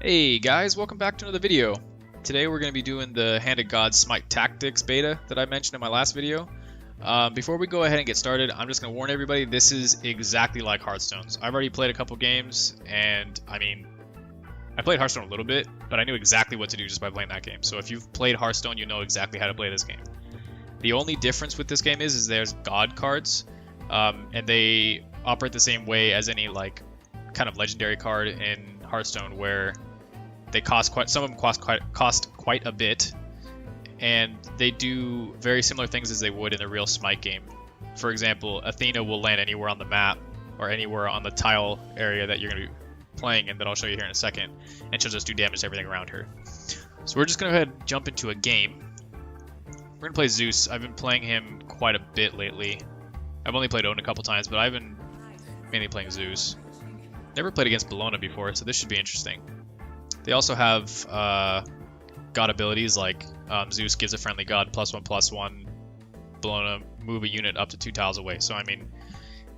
Hey guys, welcome back to another video. Today we're going to be doing the Hand of God Smite Tactics beta that I mentioned in my last video. Before we go ahead and get started, I'm just going to warn everybody, this is exactly like Hearthstone's. I've already played a couple games, and I played Hearthstone a little bit, but I knew exactly what to do just by playing that game. So if you've played Hearthstone, you know exactly how to play this game. The only difference with this game is there's God cards, and they operate the same way as any kind of legendary card in Hearthstone, where they cost some of them cost quite a bit, and they do very similar things as they would in the real Smite game. For example, Athena will land anywhere on the map or anywhere on the tile area that you're going to be playing, and that I'll show you here in a second, and she'll just do damage to everything around her. So we're just going to go ahead and jump into a game. We're going to play Zeus. I've been playing him quite a bit lately. I've only played Odin a couple times, but I've been mainly playing Zeus. Never played against Bologna before, so this should be interesting. They also have god abilities like Zeus gives a friendly god +1/+1. Bologna move a unit up to 2 tiles away. So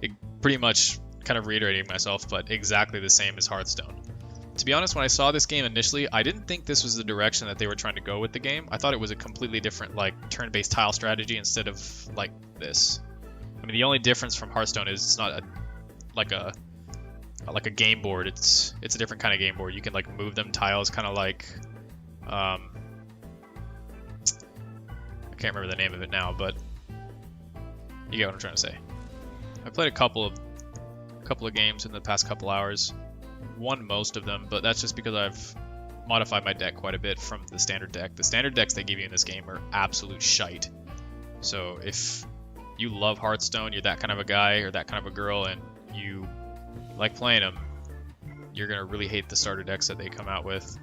it pretty much kind of reiterating myself, but exactly the same as Hearthstone. To be honest, when I saw this game initially, I didn't think this was the direction that they were trying to go with the game. I thought it was a completely different turn-based tile strategy instead of like this. I mean, the only difference from Hearthstone is it's not like a game board. It's a different kind of game board. You can move them tiles, kind of like I can't remember the name of it now, but you get what I'm trying to say. I played a couple of games in the past couple hours. Won most of them, but that's just because I've modified my deck quite a bit from the standard deck. The standard decks they give you in this game are absolute shite. So if you love Hearthstone, you're that kind of a guy or that kind of a girl, and you like playing them, you're gonna really hate the starter decks that they come out with.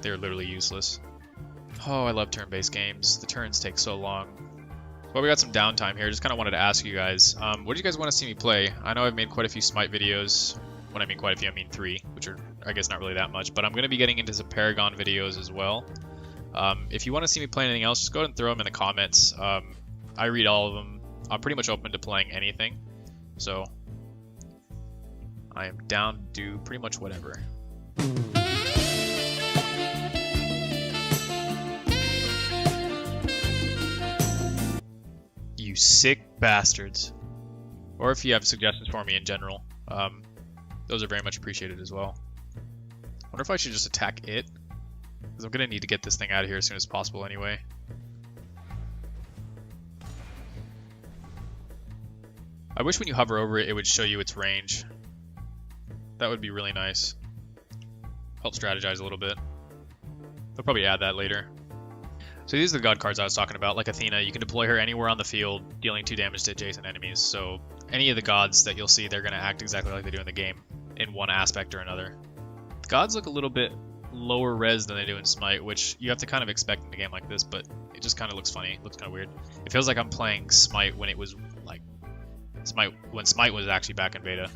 They're literally useless. Oh, I love turn-based games. The turns take so long. Well, we got some downtime here. Just kind of wanted to ask you guys, what do you guys want to see me play? I know I've made quite a few Smite videos. When I mean quite a few, I mean 3, which are, I guess, not really that much. But I'm going to be getting into some Paragon videos as well. If you want to see me play anything else, just go ahead and throw them in the comments. I read all of them. I'm pretty much open to playing anything. So I am down to do pretty much whatever. You sick bastards. Or if you have suggestions for me in general, those are very much appreciated as well. I wonder if I should just attack it, because I'm going to need to get this thing out of here as soon as possible anyway. I wish when you hover over it, it would show you its range. That would be really nice. Help strategize a little bit. They'll probably add that later. So these are the god cards I was talking about. Like Athena, you can deploy her anywhere on the field, dealing 2 damage to adjacent enemies. So any of the gods that you'll see, they're going to act exactly like they do in the game, in one aspect or another. The gods look a little bit lower res than they do in Smite, which you have to kind of expect in a game like this, but it just kind of looks funny. It looks kind of weird. It feels like I'm playing Smite when it was when Smite was actually back in beta.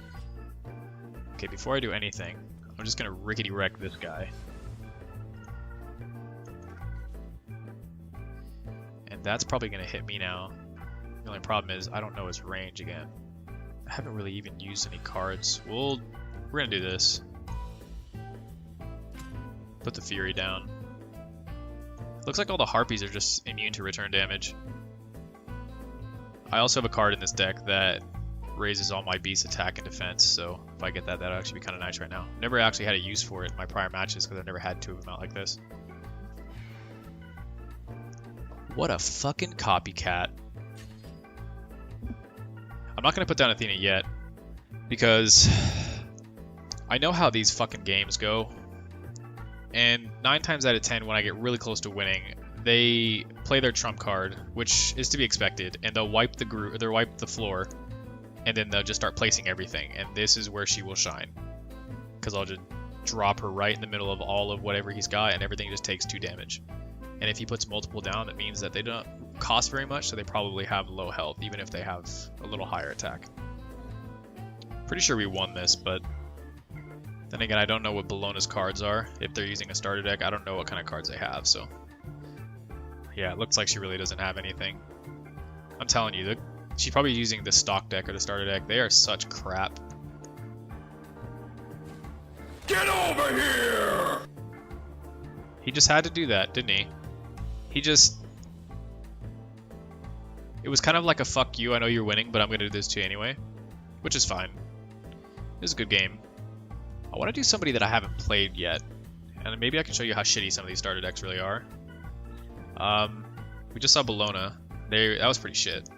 Okay, before I do anything, I'm just going to rickety wreck this guy. And that's probably going to hit me now. The only problem is I don't know his range again. I haven't really even used any cards. We're going to do this. Put the Fury down. Looks like all the Harpies are just immune to return damage. I also have a card in this deck that raises all my beasts' attack and defense, so if I get that, that'll actually be kind of nice right now. Never actually had a use for it in my prior matches because I've never had 2 of them out like this. What a fucking copycat. I'm not going to put down Athena yet, because I know how these fucking games go, and 9 times out of 10 when I get really close to winning, they play their trump card, which is to be expected, and they'll wipe the floor, and then they'll just start placing everything, and this is where she will shine, because I'll just drop her right in the middle of all of whatever he's got, and everything just takes 2 damage. And if he puts multiple down, that means that they don't cost very much, so they probably have low health, even if they have a little higher attack. Pretty sure we won this, but then again, I don't know what Bologna's cards are. If they're using a starter deck, I don't know what kind of cards they have, so yeah, it looks like she really doesn't have anything. I'm telling you, she's probably using the stock deck or the starter deck. They are such crap. Get over here! He just had to do that, didn't he? It was kind of like a fuck you, I know you're winning, but I'm gonna do this to you anyway. Which is fine. This is a good game. I want to do somebody that I haven't played yet. And maybe I can show you how shitty some of these starter decks really are. We just saw Bologna. That was pretty shit.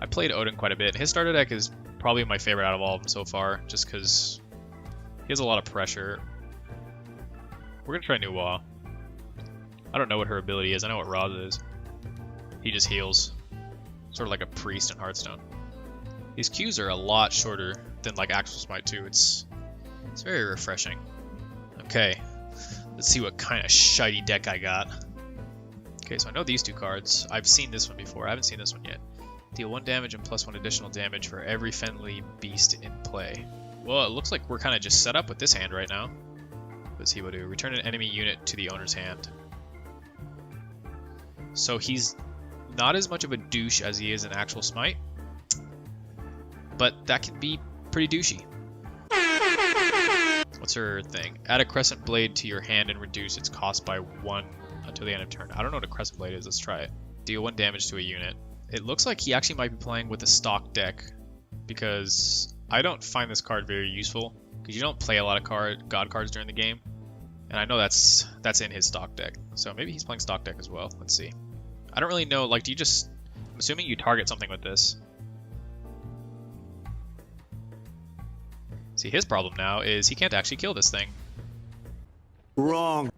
I played Odin quite a bit. His starter deck is probably my favorite out of all of them so far, just because he has a lot of pressure. We're gonna try Nuwa. I don't know what her ability is. I know what Roz is. He just heals. Sort of like a priest in Hearthstone. These Qs are a lot shorter than like actual Smite 2. It's very refreshing. Okay, let's see what kind of shitey deck I got. Okay, so I know these two cards. I've seen this one before. I haven't seen this one yet. Deal 1 damage and +1 additional damage for every friendly beast in play. Well, it looks like we're kind of just set up with this hand right now. What's he will do? Return an enemy unit to the owner's hand. So he's not as much of a douche as he is in actual Smite, but that can be pretty douchey. What's her thing? Add a crescent blade to your hand and reduce its cost by 1 until the end of turn. I don't know what a crescent blade is. Let's try it. Deal 1 damage to a unit. It looks like he actually might be playing with a stock deck, because I don't find this card very useful, because you don't play a lot of god cards during the game, and I know that's in his stock deck. So maybe he's playing stock deck as well. Let's see. I don't really know. Like, I'm assuming you target something with this. See, his problem now is he can't actually kill this thing. Wrong.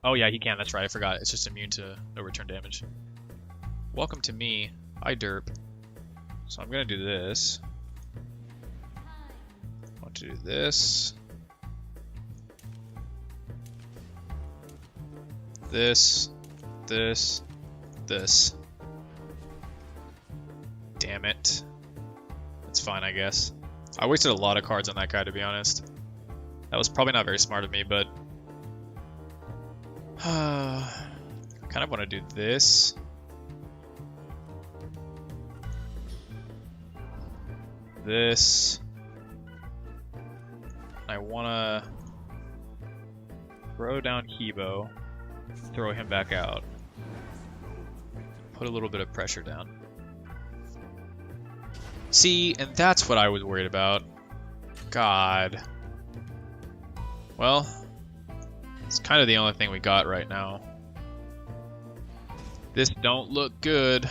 Oh yeah, he can. That's right. I forgot. It's just immune to no return damage. Welcome to me. I derp. So I'm gonna do this. I want to do this. This. Damn it. That's fine, I guess. I wasted a lot of cards on that guy, to be honest. That was probably not very smart of me, but I kind of want to do this. This. I want to throw down Hebo, throw him back out, put a little bit of pressure down. See, and that's what I was worried about. God. Well, it's kind of the only thing we got right now. This don't look good.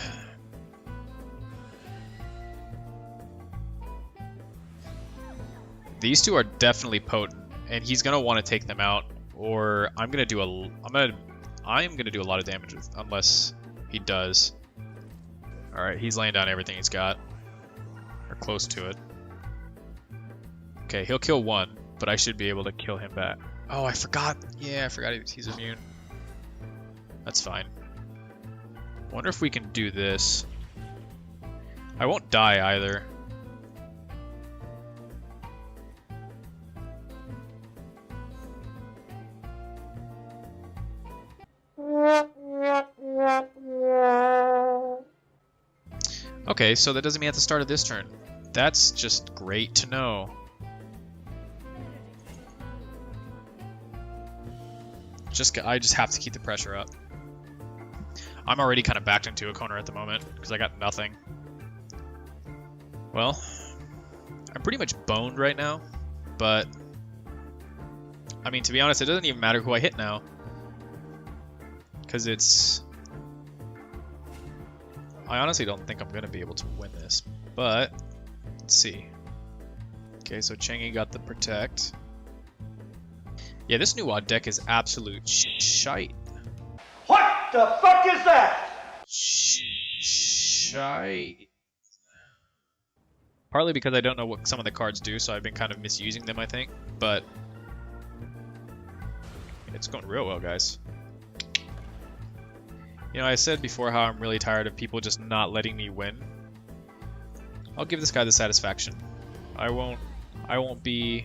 These two are definitely potent, and he's gonna want to take them out, or I'm gonna do a lot of damage unless he does. All right, he's laying down everything he's got, or close to it. Okay, he'll kill one, but I should be able to kill him back. Oh, I forgot. Yeah, I forgot he's immune. That's fine. Wonder if we can do this. I won't die either. Okay, so that doesn't mean at the start of this turn. That's just great to know. I just have to keep the pressure up. I'm already kind of backed into a corner at the moment because I got nothing. Well, I'm pretty much boned right now, but I mean, to be honest, it doesn't even matter who I hit now, because I honestly don't think I'm going to be able to win this, but let's see. Okay, so Chengi got the protect. Yeah, this new odd deck is absolute shite. What the fuck is that? Shite. Partly because I don't know what some of the cards do, so I've been kind of misusing them, I think. But it's going real well, guys. You know, I said before how I'm really tired of people just not letting me win. I'll give this guy the satisfaction. I won't be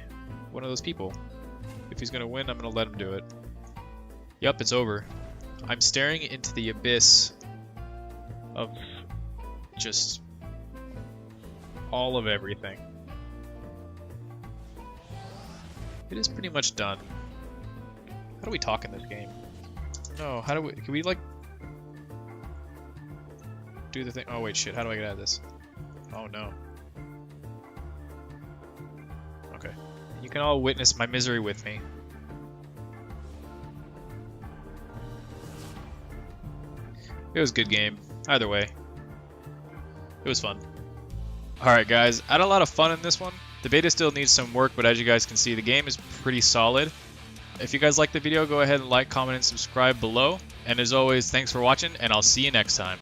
one of those people. If he's gonna win, I'm gonna let him do it. Yup, it's over. I'm staring into the abyss of just all of everything. It is pretty much done. How do we talk in this game? No, how do we... Can we, like... do the thing? Oh, wait, shit. How do I get out of this? Oh, no. Okay. You can all witness my misery with me. It was a good game. Either way. It was fun. Alright guys, I had a lot of fun in this one. The beta still needs some work, but as you guys can see, the game is pretty solid. If you guys like the video, go ahead and like, comment, and subscribe below. And as always, thanks for watching, and I'll see you next time.